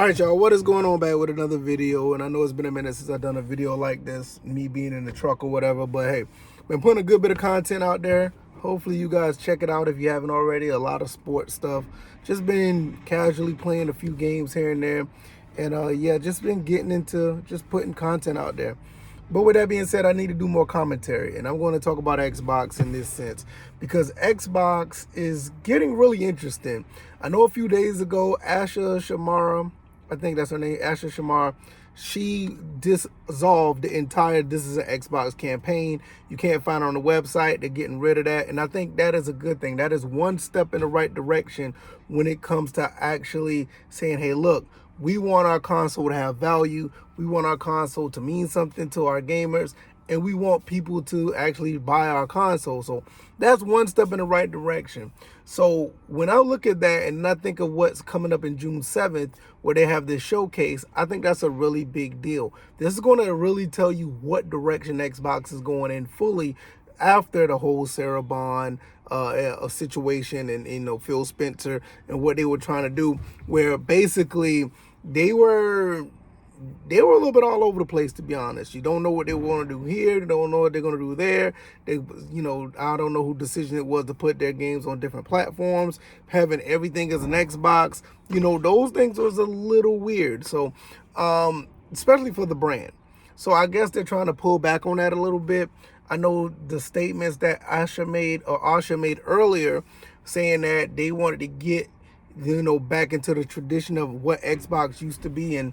All right, y'all, what is going on back with another video? And I know it's been a minute since I've done a video like this, me being in the truck or whatever, but hey, been putting a good bit of content out there. Hopefully you guys check it out if you haven't already. A lot of sports stuff. Just been casually playing a few games here and there. And yeah, just been getting into just putting content out there. But with that being said, I need to do more commentary, and I'm going to talk about Xbox in this sense because Xbox is getting really interesting. I know a few days ago, Asha Shamara, I think that's her name, Asha Shamar, she dissolved the entire This Is an Xbox campaign. You can't find her on the website. They're getting rid of that. And I think that is a good thing. That is one step in the right direction when it comes to actually saying, hey, look, we want our console to have value. We want our console to mean something to our gamers. And we want people to actually buy our console. So that's one step in the right direction. So when I look at that and I think of what's coming up in June 7th, where they have this showcase, I think that's a really big deal. This is going to really tell you what direction Xbox is going in fully after the whole Sarah Bond situation and Phil Spencer and what they were trying to do, where basically they were a little bit all over the place, to be honest. You don't know what they want to do here. They don't know what they're going to do there. I don't know whose decision it was to put their games on different platforms, having everything as an Xbox. Those things was a little weird. So, especially for the brand. So I guess they're trying to pull back on that a little bit. I know the statements that Asha made earlier, saying that they wanted to get, back into the tradition of what Xbox used to be. And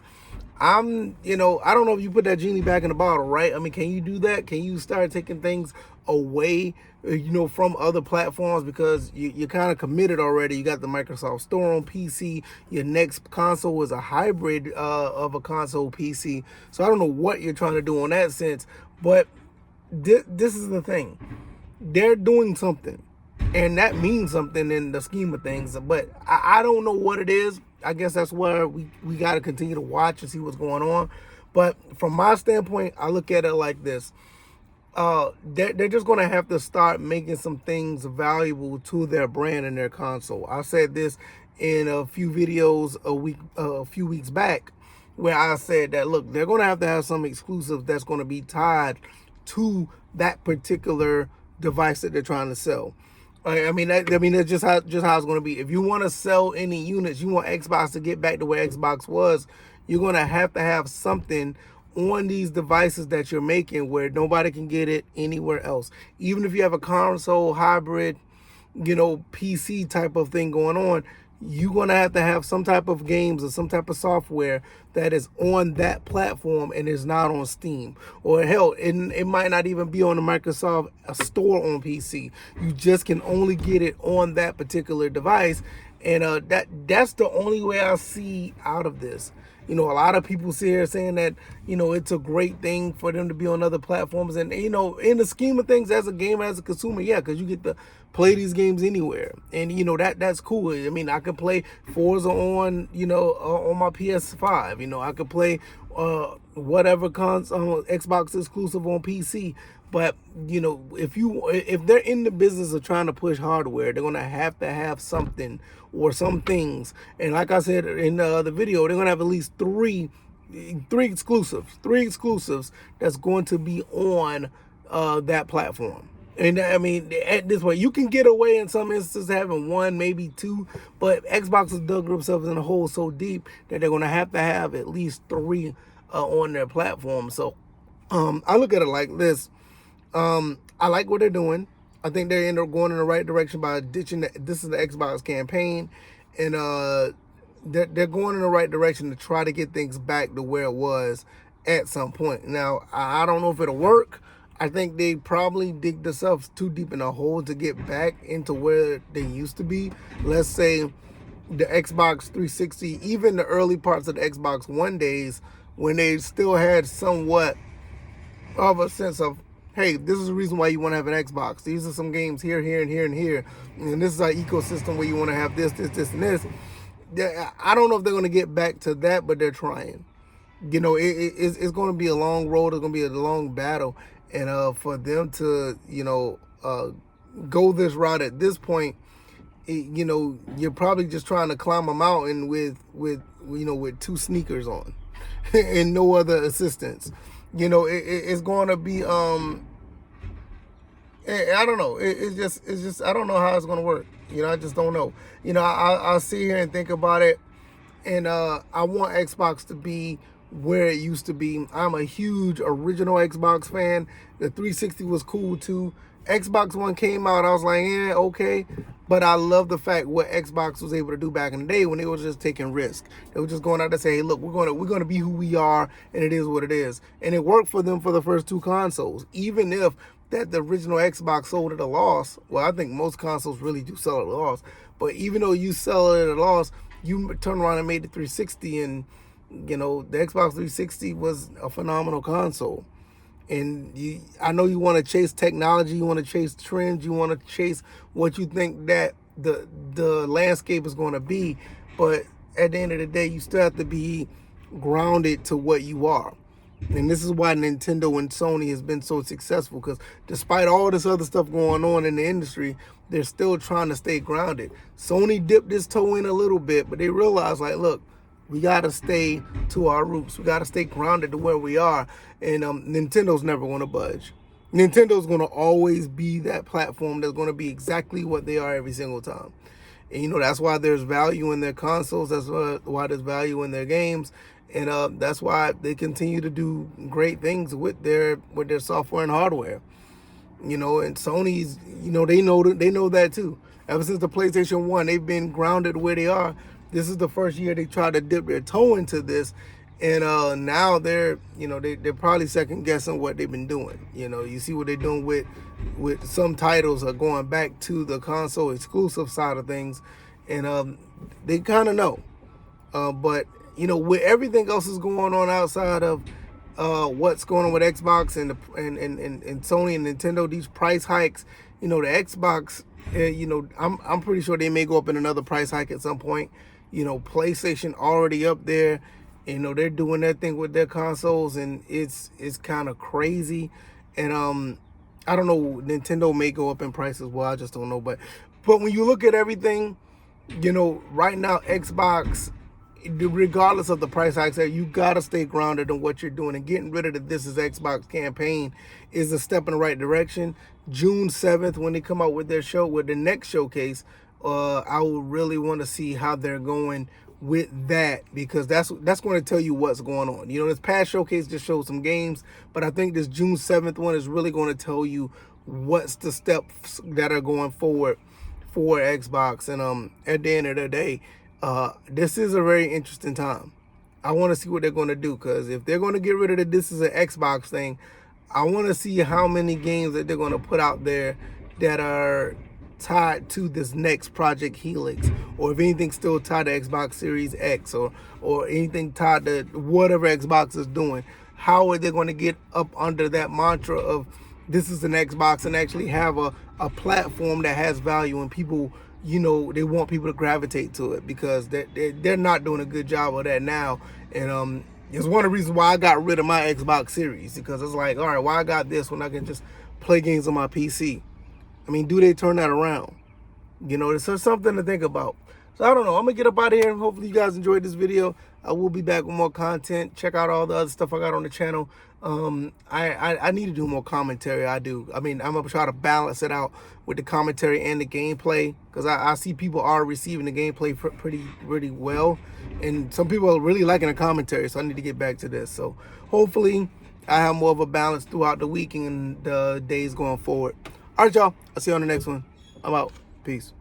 I don't know if you put that genie back in the bottle, right? I mean, can you do that? Can you start taking things away, from other platforms? Because you're kind of committed already. You got the Microsoft Store on PC. Your next console is a hybrid of a console PC. So I don't know what you're trying to do in that sense. But this is the thing. They're doing something. And that means something in the scheme of things. But I don't know what it is. I guess that's where we got to continue to watch and see what's going on. But from my standpoint, I look at it like this. They're just going to have to start making some things valuable to their brand and their console. I said this in a few videos a few weeks back, where I said that, look, they're going to have some exclusives that's going to be tied to that particular device that they're trying to sell. That's just how it's going to be. If you want to sell any units, you want Xbox to get back to where Xbox was, you're going to have something on these devices that you're making where nobody can get it anywhere else. Even if you have a console hybrid, PC type of thing going on, you're going to have some type of games or some type of software that is on that platform and is not on Steam. Or hell, it might not even be on the Microsoft Store on PC. You just can only get it on that particular device. And that's the only way I see out of this. A lot of people sit here saying that, it's a great thing for them to be on other platforms. And, in the scheme of things, as a gamer, as a consumer, yeah, because you get to play these games anywhere. And, that's cool. I mean, I could play Forza on, on my PS5. I could play whatever console, Xbox exclusive on PC. But, if they're in the business of trying to push hardware, they're going to have something or some things. And like I said in the video, they're going to have at least three exclusives that's going to be on that platform. And I mean, at this point, you can get away in some instances having one, maybe two, but Xbox has dug themselves in a hole so deep that they're going to have at least three on their platform. So I look at it like this. I like what they're doing. I think they end up going in the right direction by ditching This Is the Xbox campaign, and they're going in the right direction to try to get things back to where it was at some point. Now, I don't know if it'll work. I think they probably dig themselves too deep in a hole to get back into where they used to be. Let's say the Xbox 360, even the early parts of the Xbox One days, when they still had somewhat of a sense of, hey, this is the reason why you want to have an Xbox. These are some games here, here, and here, and here. And this is our ecosystem where you want to have this, and this. I don't know if they're going to get back to that, but they're trying. It's going to be a long road. It's going to be a long battle. And for them to, go this route at this point, you're probably just trying to climb a mountain with with 2 sneakers on and no other assistance. It's going to be I don't know. It's just I don't know how it's going to work. I just don't know. I'll sit here and think about it, and I want Xbox to be where it used to be. I'm a huge original Xbox fan. The 360 was cool too. Xbox One came out, I was like, yeah, okay. But I love the fact what Xbox was able to do back in the day when they were just taking risks. They were just going out to say, hey, look, we're gonna be who we are, and it is what it is. And it worked for them for the first 2 consoles. Even if that the original Xbox sold at a loss, well, I think most consoles really do sell at a loss. But even though you sell it at a loss, you turn around and made the 360, and the Xbox 360 was a phenomenal console. And I know you want to chase technology, you want to chase trends, you want to chase what you think that the landscape is going to be, but at the end of the day, you still have to be grounded to what you are. And this is why Nintendo and Sony has been so successful, because despite all this other stuff going on in the industry, they're still trying to stay grounded. Sony dipped its toe in a little bit, but they realized, like, look, we got to stay to our roots. We got to stay grounded to where we are. And Nintendo's never going to budge. Nintendo's going to always be that platform that's going to be exactly what they are every single time. And, that's why there's value in their consoles. That's why there's value in their games. And that's why they continue to do great things with their software and hardware. And Sony's, they know that too. Ever since the PlayStation 1, they've been grounded where they are. This is the first year they tried to dip their toe into this, and now they're probably second guessing what they've been doing. You see what they're doing with some titles are going back to the console exclusive side of things, and they kind of know. But with everything else is going on outside of what's going on with Xbox and Sony and Nintendo, these price hikes, the Xbox, I'm pretty sure they may go up in another price hike at some point. PlayStation already up there. They're doing their thing with their consoles, and it's kind of crazy. And I don't know, Nintendo may go up in price as well. I just don't know. But when you look at everything, right now Xbox, regardless of the price hikes, you gotta stay grounded in what you're doing, and getting rid of the This Is Xbox campaign is a step in the right direction. June 7th, when they come out with the next showcase, I would really want to see how they're going with that, because that's going to tell you what's going on. This past showcase just showed some games, but I think this June 7th one is really going to tell you what's the steps that are going forward for Xbox. And at the end of the day, this is a very interesting time. I want to see what they're going to do, because if they're going to get rid of This Is an Xbox thing, I want to see how many games that they're going to put out there that are tied to this next Project Helix, or if anything's still tied to Xbox Series X, or anything tied to whatever Xbox is doing. How are they going to get up under that mantra of This Is an Xbox and actually have a platform that has value, and people, they want people to gravitate to it, because they're not doing a good job of that now. And it's one of the reasons why I got rid of my Xbox Series, because it's like, all right, why I got this when I can just play games on my PC? I mean, do they turn that around? It's just something to think about. So I don't know. I'm going to get up out of here. Hopefully you guys enjoyed this video. I will be back with more content. Check out all the other stuff I got on the channel. I need to do more commentary. I do. I mean, I'm going to try to balance it out with the commentary and the gameplay, because I see people are receiving the gameplay pretty well. And some people are really liking the commentary, so I need to get back to this. So hopefully I have more of a balance throughout the week and the days going forward. All right, y'all. I'll see you on the next one. I'm out. Peace.